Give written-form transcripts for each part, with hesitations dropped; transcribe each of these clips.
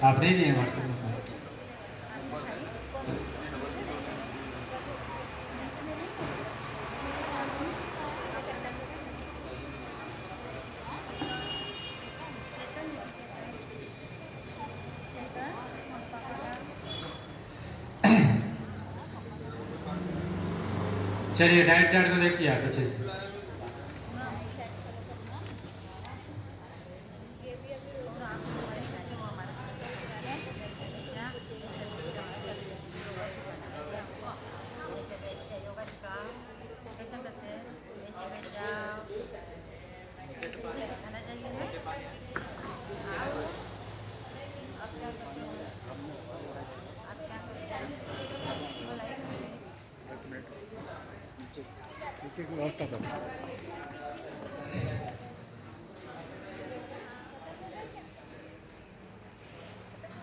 आप नहीं दिए व्हाट्सएप में? चलिए डाइट चार्ट को देखिए आप अच्छे से।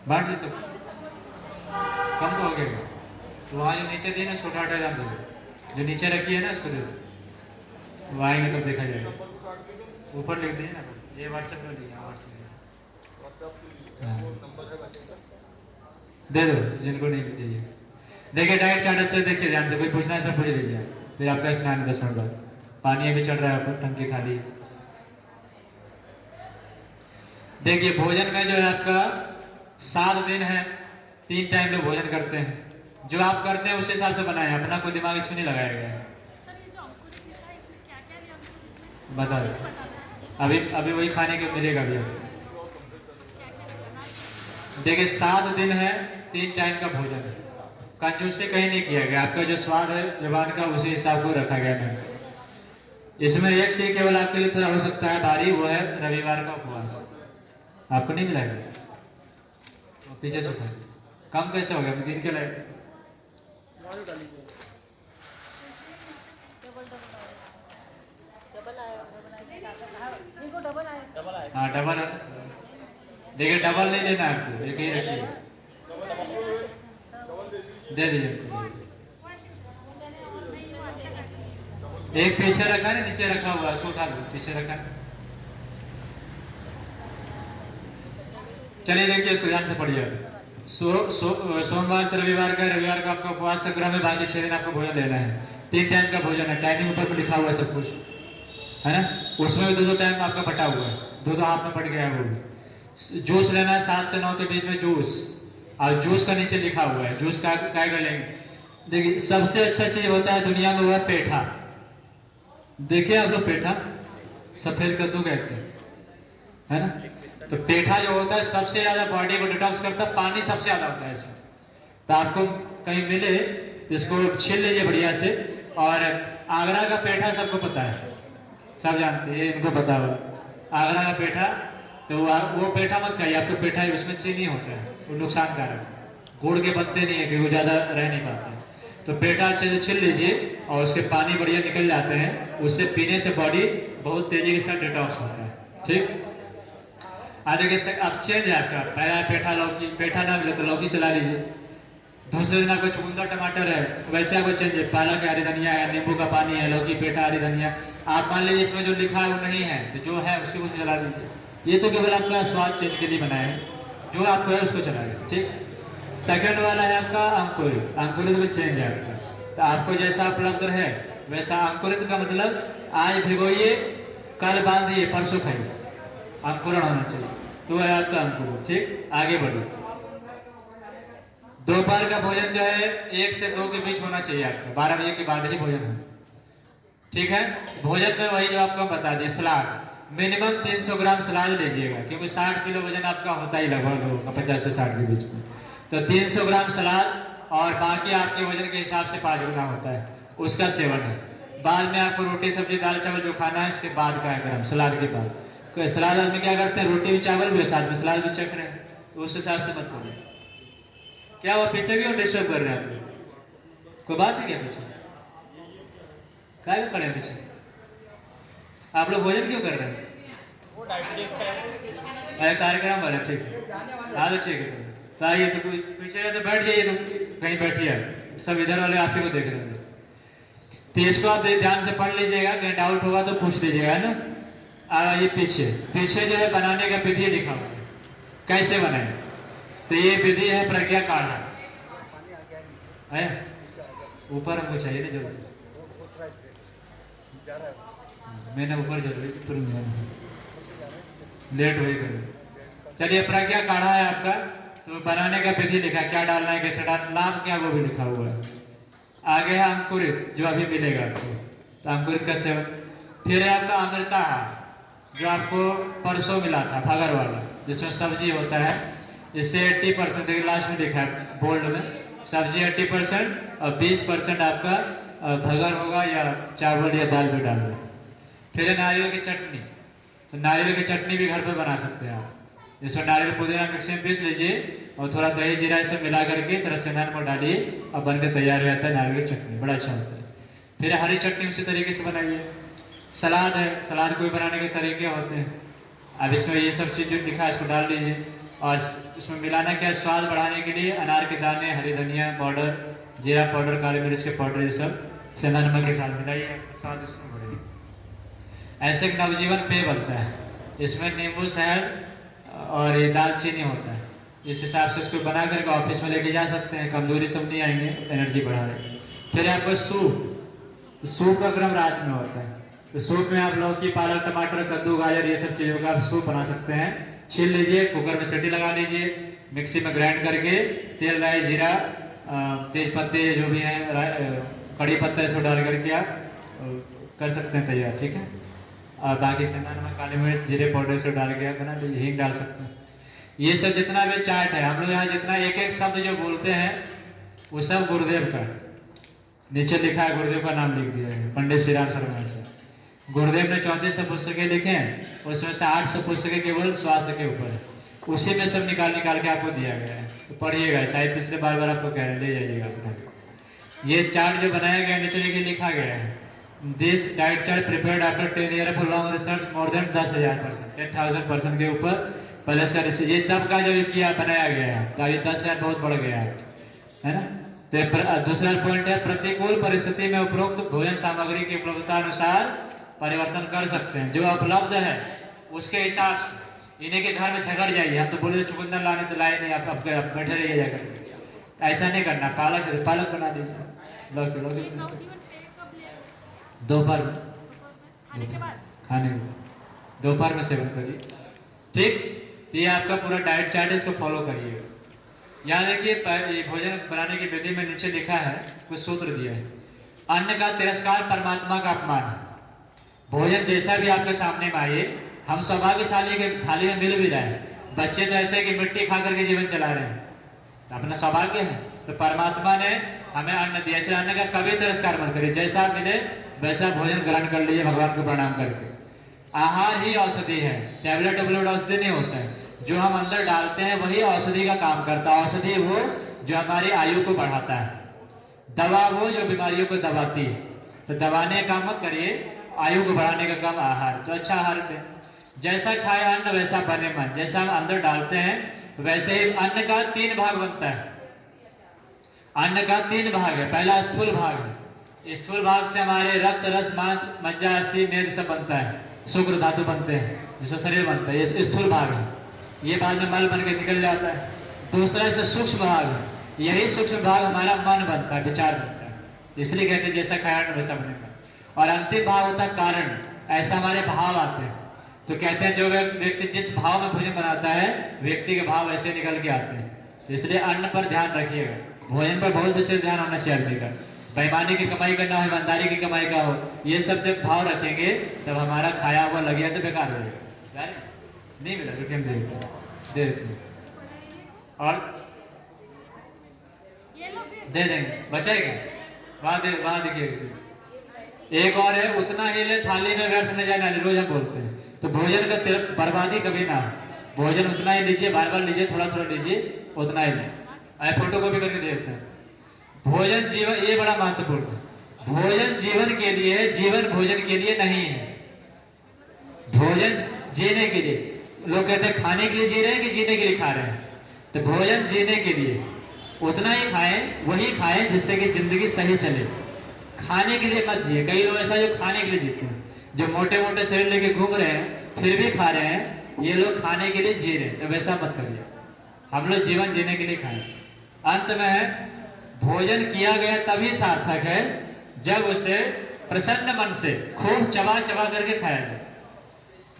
बांट ली सब, कम तो हो गया। तो वहाँ जो नीचे दी ना छोटा हटा जान दो, जो नीचे रखी है ना उसको दे दो, वो आएंगे तब देखा जाएगा। ऊपर लिख दीजिए ना, ये व्हाट्सएप में लिखा, व्हाट्सएप दे दो जिनको नहीं दीजिए। देखिए डाइट चार्ट अच्छे से देखिए ध्यान से, कोई पूछना है इसमें पूछ लीजिए। फिर आपका स्नान 10 मिनट बाद, पानी अभी चढ़ रहा है ऊपर, टंकी खाली। देखिए भोजन में जो है आपका 7 दिन है, 3 टाइम लोग भोजन करते हैं। जो आप करते हैं उस हिसाब से बनाए, अपना कोई दिमाग इसमें नहीं लगाया गया है। बताओ, अभी अभी वही खाने को मिलेगा अभी। देखिए 7 दिन है, 3 टाइम का भोजन है, कंजूसी कहीं नहीं किया गया। आपका जो स्वाद है जबान का उसी हिसाब को रखा गया है। इसमें एक चीज केवल आपके लिए थोड़ा हो सकता है भारी, वो है रविवार का उपवास। आपको नहीं मिलेगा, पीछे से उठाए। कम कैसे हो गया, दिन के लाइट हाँ डबल है। देखिए डबल नहीं लेना है आपको, एक ही रखिए, दे दीजिए। एक पीछे रखा है, नीचे रखा हुआ है, उसको उठा दो, पीछे रखा है। चलिए देखिए सुजान से पढ़िए। सोमवार से रविवार का आपका उपवास सग्रह में, बाकी 6 दिन आपको भोजन लेना है। 3 टाइम का भोजन है, टाइमिंग ऊपर पर लिखा हुआ है सब कुछ, है ना। उसमें भी 2-2 टाइम आपका बटा हुआ है, 2-2 हाथ में बट गया है। वो जूस लेना है 7 से 9 के बीच में जूस, और जूस का नीचे लिखा हुआ है जूस का क्या कर लेंगे। देखिए सबसे अच्छा चीज होता है दुनिया में, वो है पेठा। देखिए आप लोग पेठा, सफेद कद्दू कहते हैं, है ना। तो पेठा जो होता है सबसे ज्यादा बॉडी को डिटॉक्स करता है, पानी सबसे ज्यादा होता है इसमें। तो आपको कहीं मिले इसको छील लीजिए बढ़िया से। और आगरा का पेठा सबको पता है, सब जानते हैं, इनको पता होगा आगरा का पेठा। तो वो पेठा मत खाइए, आपको पेठा है उसमें चीनी होता है, वो नुकसानकारक, गुड़ के बनते नहीं है, क्योंकि वो ज्यादा रह नहीं पाते। तो पेठा अच्छे से छील लीजिए और उसके पानी बढ़िया निकल जाते हैं, उससे पीने से बॉडी बहुत तेजी के साथ डिटॉक्स होता है। ठीक, आगे के अब चेंज है आपका, पहला पेठा लौकी, पेठा ना मिले तो लौकी चला लीजिए। दूसरे दिन आपका चुकंदर टमाटर है, वैसे आपको चेंज है, पालक हरी धनिया है, नींबू का पानी है, लौकी पेठा हरी धनिया। आप मान लीजिए इसमें जो लिखा है वो नहीं है, तो जो है उसको चला दीजिए। ये तो केवल आपका स्वाद चेंज के लिए बनाए हैं, जो आपको है उसको चलाइए। ठीक, सेकंड वाला है आपका अंकुरित। अंकुरित में चेंज है आपका, तो आपको जैसा उपलब्ध है वैसा। अंकुरित का मतलब आज भिगोइए, कल बांधिए, परसों खाइए, अंकुरण होना चाहिए, तो है आपका अंकुर। ठीक, आगे बढ़िए। दोपहर का भोजन जो है 1 से 2 के बीच होना चाहिए आपका, 12 बजे के बाद ही भोजन हो। ठीक है, भोजन में वही जो आपको बता दिए, सलाद मिनिमम 300 ग्राम सलाद लीजिएगा, क्योंकि 60 किलो वजन आपका होता ही लगभग 50 से 60 के बीच में। तो 300 ग्राम सलाद, और बाकी आपके वजन के हिसाब से 5 गुना होता है, उसका सेवन है। बाद में आपको रोटी सब्जी दाल चावल जो खाना है उसके बाद का ग्राम, सलाद के बाद। सलाद आदमी क्या करते हैं, रोटी भी चावल भी साथ में सलाद भी चख रहे हैं, तो उस हिसाब से मत बोलिए। क्या वो पीछे क्यों डिस्टर्ब कर रहे हैं आपको, कोई बात है क्या पीछे, क्या खड़े हैं पीछे आप लोग, भोजन क्यों कर रहे हैं, वो डायबिटीज का कार्यक्रम वाला। ठीक है, हाँ तो ठीक है, तो आइए, तो कोई पीछे तो बैठ जाइए, तो कहीं बैठिए, सब इधर वाले आप ही को देख रहे हैं। तो इसको आप ध्यान से पढ़ लीजिएगा, कहीं डाउट होगा तो पूछ लीजिएगा, है ना। ये पीछे जो है बनाने का विधि लिखा हुआ है, कैसे बनाए। तो ये विधि है प्रज्ञा काढ़ा है। ऊपर हमको चाहिए नहीं जरूर, मैंने ऊपर जरूरी लेट वही करें। चलिए प्रज्ञा काढ़ा है आपका, तो बनाने का विधि लिखा, क्या डालना है कैसे डालना, नाम क्या वो भी लिखा हुआ है। आगे है अंकुरित जो अभी मिलेगा आपको, तो अंकुरित का सेवन। फिर है आपका अमृता जो आपको परसों मिला था भगर वाला, जिसमें सब्जी होता है। इससे 80% देखिए लास्ट में लिखा है बोल्ड में, सब्जी 80% और 20% आपका भगर होगा या चावल या दाल भी डाल दें। फिर है नारियल की चटनी, तो नारियल की चटनी भी घर पे बना सकते हैं आप। इसमें नारियल पुदीना मिक्सी में पीस लीजिए और थोड़ा दही जीरा इसे मिला करके थोड़ा सेंधा नमक डालिए और बनकर तैयार हो जाता है नारियल की चटनी, बड़ा अच्छा होता है। फिर हरी चटनी उसी तरीके से बनाइए। सलाद है, सलाद को भी बनाने के तरीके होते हैं। अब इसमें ये सब चीज़ जो लिखा है इसको डाल दीजिए और इसमें मिलाना क्या है, स्वाद बढ़ाने के लिए अनार के दाने, हरी धनिया पाउडर, जीरा पाउडर, काली मिर्च के पाउडर, ये सब सेंधा नमक के साथ मिलाइए, स्वाद इसमें बढ़ेगा। ऐसे एक नवजीवन पेय बनता है, इसमें नींबू शहद और ये दालचीनी होता है। इस हिसाब से इसको बना करके ऑफिस में लेके जा सकते हैं, कमजोरी सब नहीं आएंगे, एनर्जी बढ़ा रहे। फिर आपको सूप, तो सूप का क्रम रात में होता है, तो सूप में आप लौकी, पालक, टमाटर, कद्दू, गाजर ये सब चीज़ों का आप सूप बना सकते हैं। छील लीजिए, कुकर में सीटी लगा लीजिए, मिक्सी में ग्राइंड करके तेल, राई, जीरा, तेज पत्ते जो भी हैं, कड़ी पत्ता इसको डाल करके आप कर सकते हैं तैयार, ठीक है। और बाकी सेंधा नमक, काली मिर्च, जीरे पाउडर से डाल के आप बना लीजिए, हींग डाल सकते हैं। ये सब जितना भी चाट है, हम लोग यहाँ जितना एक एक शब्द जो बोलते हैं वो सब गुरुदेव का, नीचे लिखा है गुरुदेव का नाम लिख दिया है, पंडित श्री राम शर्मा से। गुरुदेव ने 3400 पुस्तकें लिखे हैं, उसमें से 800 पुस्तकें केवल स्वास्थ्य के ऊपर है, उसी में सब निकाल के आपको दिया गया है। तो पढ़िएगा, शायद इसलिए बार बार आपको कह रहे हैं, ले जाइएगा अपना। ये चार्ट जो बनाया गया नीचे लिखा गया है, this diet chart prepared after 10 years of long research, more than 10,000% के ऊपर प्लस का रिसर्च। ये तब का जो किया बनाया गया है, तो ये 10,000 बहुत बढ़ गया है ना। तो दूसरा पॉइंट है, प्रतिकूल परिस्थिति में उपरोक्त भोजन सामग्री की उपलब्धता अनुसार परिवर्तन कर सकते हैं। जो उपलब्ध है उसके हिसाब से, इन्हीं के घर में झगड़ जाइए, हम तो बोले चुकंदर लाने तो लाए नहीं, आप बैठे रहिए जाकर, ऐसा नहीं करना। पालक पालक बना दीजिए, लौकी दोपहर में, खाने के दोपहर में सेवन करिए, ठीक। ये आपका पूरा डाइट चार्ट है, इसको फॉलो करिएगा। यहाँ देखिए ये भोजन बनाने की विधि में नीचे लिखा है, कुछ सूत्र दिया है। अन्न का तिरस्कार परमात्मा का अपमान है। भोजन जैसा भी आपके सामने में आए, हम सौभाग्यशाली के थाली में मिल भी रहा है, बच्चे तो ऐसे कि मिट्टी खा करके जीवन चला रहे हैं, तो अपना सौभाग्य है। तो परमात्मा ने हमें अन्न दिया, इसलिए अन्न का कभी तिरस्कार मत करिए, जैसा मिले वैसा भोजन ग्रहण कर लीजिए भगवान को प्रणाम करके। आहार ही औषधि है, टैबलेट औषधि नहीं होता है। जो हम अंदर डालते हैं वही औषधि का काम करता है। औषधि वो जो हमारी आयु को बढ़ाता है, दवा वो जो बीमारियों को दबाती है। तो दबाने का काम मत करिए, आयु को बढ़ाने का काम आहार। तो अच्छा आहार पे जैसा खाए अन्न वैसा बने मन, जैसा हम अंदर डालते हैं वैसे ही अन्न का 3 भाग बनता है। अन्न का 3 भाग है, पहला स्थूल भाग है, स्थूल भाग से हमारे रक्त, रस, मांस, मज्जा, अस्थि, मेद सब बनता है, शुक्र धातु बनते हैं, जिससे शरीर बनता है, ये स्थूल भाग है। ये बाद में मल बन के निकल जाता है। दूसरा इसका सूक्ष्म भाग है, यही सूक्ष्म भाग हमारा मन बनता है, विचार बनता है, इसलिए कहते हैं जैसा खाया वैसा बनेगा। और अंतिम भाग होता है कारण, ऐसा हमारे भाव आते हैं। तो कहते हैं जो व्यक्ति जिस भाव में भोजन बनाता है, व्यक्ति के भाव ऐसे निकल के आते हैं। इसलिए अन्न पर ध्यान रखिएगा, भोजन पर बहुत विशेष ध्यान होना चाहिए आदमी का। बेईमानी की कमाई करना हो, ईमानदारी की कमाई का हो, ये सब जब भाव रखेंगे तब हमारा खाया हुआ लगे तो बेकार हो जाएगा। नहीं मिला तो दे देते और दे देंगे, बचेगा वहां देखिए। एक और है, उतना ही ले थाली में व्यर्थ न जाए, रोज हम बोलते हैं। तो भोजन का बर्बादी कभी ना हो, भोजन उतना ही लीजिए, बार बार लीजिए, थोड़ा थोड़ा लीजिए, उतना ही लीजिए। फोटो कॉपी करके देखते हैं। भोजन जीवन, ये बड़ा महत्वपूर्ण है। भोजन जीवन के लिए, जीवन भोजन के लिए नहीं है। भोजन जीने के लिए, लोग कहते हैं खाने के लिए जी रहे हैं कि जीने के लिए खा रहे हैं। तो भोजन जीने के लिए उतना ही खाएं, वही खाएं जिससे कि जिंदगी सही चले। खाने के लिए मत जिए। कई लोग ऐसा जो खाने के लिए जीते हैं, जो मोटे मोटे शरीर लेके घूम रहे हैं फिर भी खा रहे हैं, ये लोग खाने के लिए जी रहे हैं, तो वैसा मत करिए। हम लोग जीवन जीने के लिए खाएं। अंत में है भोजन किया गया तभी सार्थक है जब उसे प्रसन्न मन से खूब चबा चबा करके खाया जाए।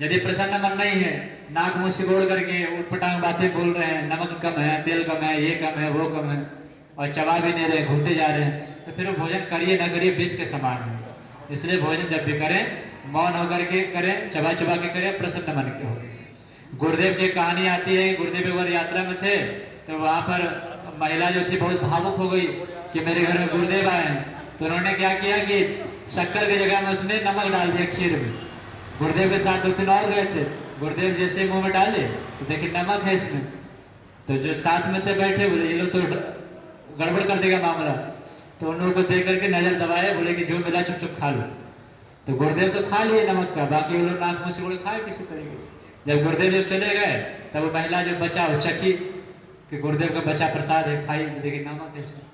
यदि प्रसन्न मन नहीं है, नाक मुंह सिकोड़ करके उठपटांग बातें बोल रहे हैं, नमक कम है, तेल कम है, ये कम है, वो कम है, और चबा भी नहीं रहे, घूमते जा रहे हैं, तो फिर वो भोजन करिए ना करिए विष के समान है। इसलिए भोजन जब भी करें मौन होकर के करें, चबा चबा के करें, प्रसन्न मन के हो। गुरुदेव की कहानी आती है, गुरुदेव एक बार यात्रा में थे तो वहां पर महिला जो थी बहुत भावुक हो गई कि मेरे घर में गुरुदेव आए हैं। तो उन्होंने क्या किया कि शक्कर की जगह में उसने नमक डाल दिया खीर में। गुरुदेव के साथ 2-3 और गए थे, गुरुदेव जैसे मुंह में डाले तो देखिए नमक है इसमें। तो जो साथ में थे बैठे बोले ये लोग तो गड़बड़ कर देगा मामला, तो उन लोगों को देख करके नजर दबाए, बोले कि जो मिला चुप चुप खा लो। तो गुरुदेव तो खा लिए नमक का, बाकी वो लोग नाक मुंह से बोले खाए किसी तरीके से। जब गुरुदेव जब चले गए तब वो महिला जो बचा वो चखी कि गुरुदेव का बचा प्रसाद है, खाई, देखिए नमक है इसमें,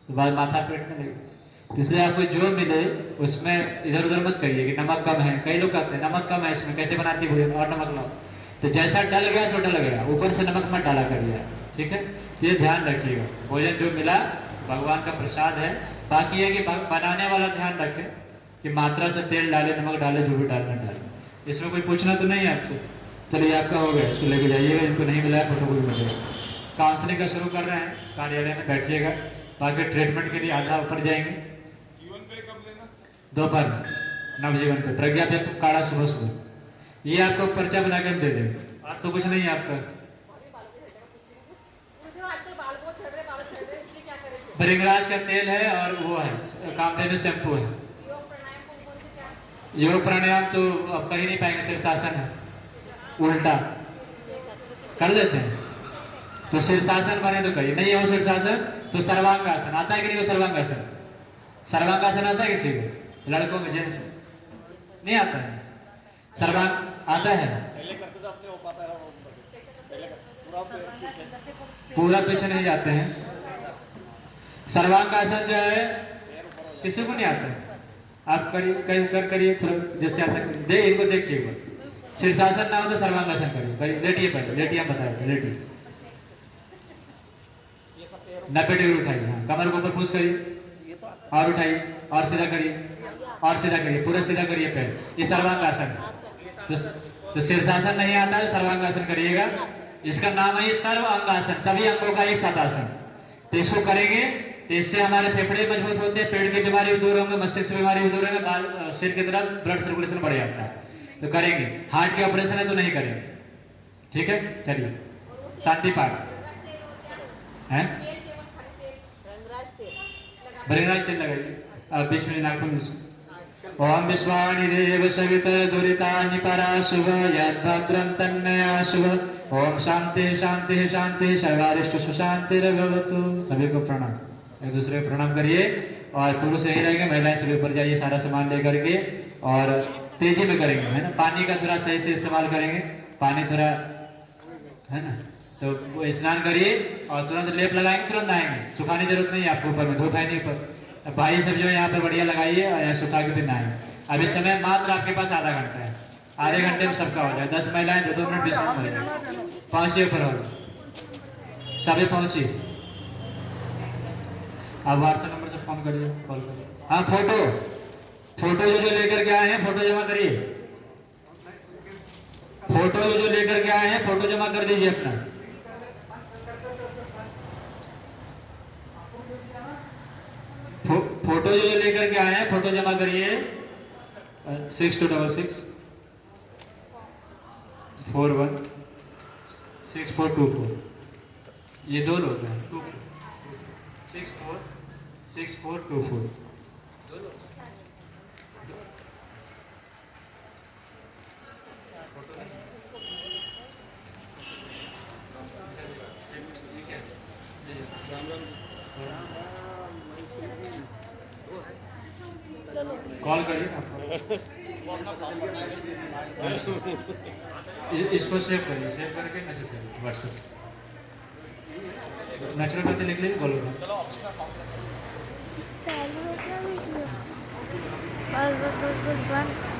तो बाद माथा पेट में लगे। इसलिए आपको जो मिले उसमें इधर उधर मत करिए कि नमक कम है। कई लोग कहते हैं नमक कम है इसमें, कैसे बनाती भोजन और नमक लाओ। तो जैसा डल गया सो डल गया, ऊपर से नमक मत डाला करिए, ठीक है। ये ध्यान रखिएगा, भोजन जो मिला भगवान का प्रसाद है। बाकी है कि बनाने वाला ध्यान रखे कि मात्रा से तेल डाले, नमक डाले, जो भी डालना डाले। इसमें कोई पूछना तो नहीं है आपको? चलिए आपका हो गया, इसको लेके जाइएगा, इनको नहीं मिला है फोटो कॉपी मिलेगा। काउंसलिंग का शुरू कर रहे हैं, कार्यालय में बैठिएगा। बाकी ट्रीटमेंट के लिए आधा ऊपर जाएंगे। दोपहर नवजीवन पे प्रज्ञा पे काढ़ा सुबह सुबह। ये आपको पर्चा बना के दे देंगे, और तो कुछ नहीं है आपका। भृंगराज का तेल है और वो है कामधेनु शैम्पू है। योग प्राणायाम तो अब कर ही नहीं पाएंगे, शीर्षासन है उल्टा कर लेते हैं। तो शीर्षासन बने तो करिए, नहीं हो शीर्षासन तो सर्वांगासन आता है कि नहीं? वो सर्वांगासन, सर्वांगासन आता है किसी को? लड़कों में, जेंट्स में नहीं आता है? सर्वांग आता है? पूरा पीछे नहीं जाते हैं। सर्वांगासन जो है किसी को नहीं आता है। आप करिए, करिए थोड़ा जैसे आता है, दे इनको देखिएगा। शीर्षासन ना हो तो सर्वांगासन करिए। लेटिए पहले, लेटिए हम बताए थे, लेटिए 90 डिग्री उठाइए, हाँ कमर को ऊपर पुश करिए और उठाइए और सीधा करिए और सीधा करिए, पूरा सीधा करिए पैर। ये सर्वांगासन है। तो शीर्षासन नहीं आता है, सर्वांगासन करिएगा। इसका नाम है सर्व अंगासन, सभी अंगों का एक साथ आसन। तो इसको करेंगे तो इससे हमारे फेफड़े मजबूत होते हैं, पेट की बीमारी भी दूर होंगे, मस्तिष्क की बीमारी भी दूर होंगे, बाल सिर की तरफ ब्लड सर्कुलेशन बढ़ जाता है। तो करेंगे। हार्ट के ऑपरेशन है तो नहीं करेंगे, ठीक है। चलिए शांति पाठ है, भृंगराज तेल लगाइए अब बीच में नाखून में। ओम विश्वानि देव सवित दुरितानि पराशुभ यद्भद्रं तन्मया शुभ। ओम शांति शांति शांति सर्वारिष्ट सुशांतिर्भवतु। सभी को प्रणाम, एक दूसरे को प्रणाम करिए। और पुरुष यही रहेंगे, महिलाएं सभी ऊपर जाइए सारा सामान लेकर के, और तेजी में करेंगे, है ना। पानी का थोड़ा सही से इस्तेमाल करेंगे, पानी थोड़ा, है ना। तो वो स्नान करिए और तुरंत लेप लगाएंगे, तुरंत आएंगे, सुखाने जरूरत नहीं है आपको, ऊपर में धूप है नहीं ऊपर। भाई सब जो यहाँ पे बढ़िया लगाइए और यहाँ सुखा के फिर नहाएंगे। अब इस समय मात्र आपके पास आधा घंटा है, आधे घंटे में सबका हो जाए। 10 महिलाएं 2-2 मिनट 20 मिनट हो जाए। पहुंचिए ऊपर, और सभी पहुंचिए। आप व्हाट्सएप नंबर से फोन करिए, कॉल करिए। हाँ फोटो जो लेकर के आए हैं फोटो जमा करिए। फोटो जो लेकर के आए हैं फोटो जमा कर दीजिए अपना। फोटो जो लेकर के आए हैं फोटो जमा करिए। 6266 41 6424। ये 2 लोग हैं। 6424। कॉल करिए इसको सेव करिए, सेव करके मैसेज करिए व्हाट्सएप। नेचुरोपैथी लिख लीजिए, बोलो चालू होगा वीडियो। बस बस बस बस बंद।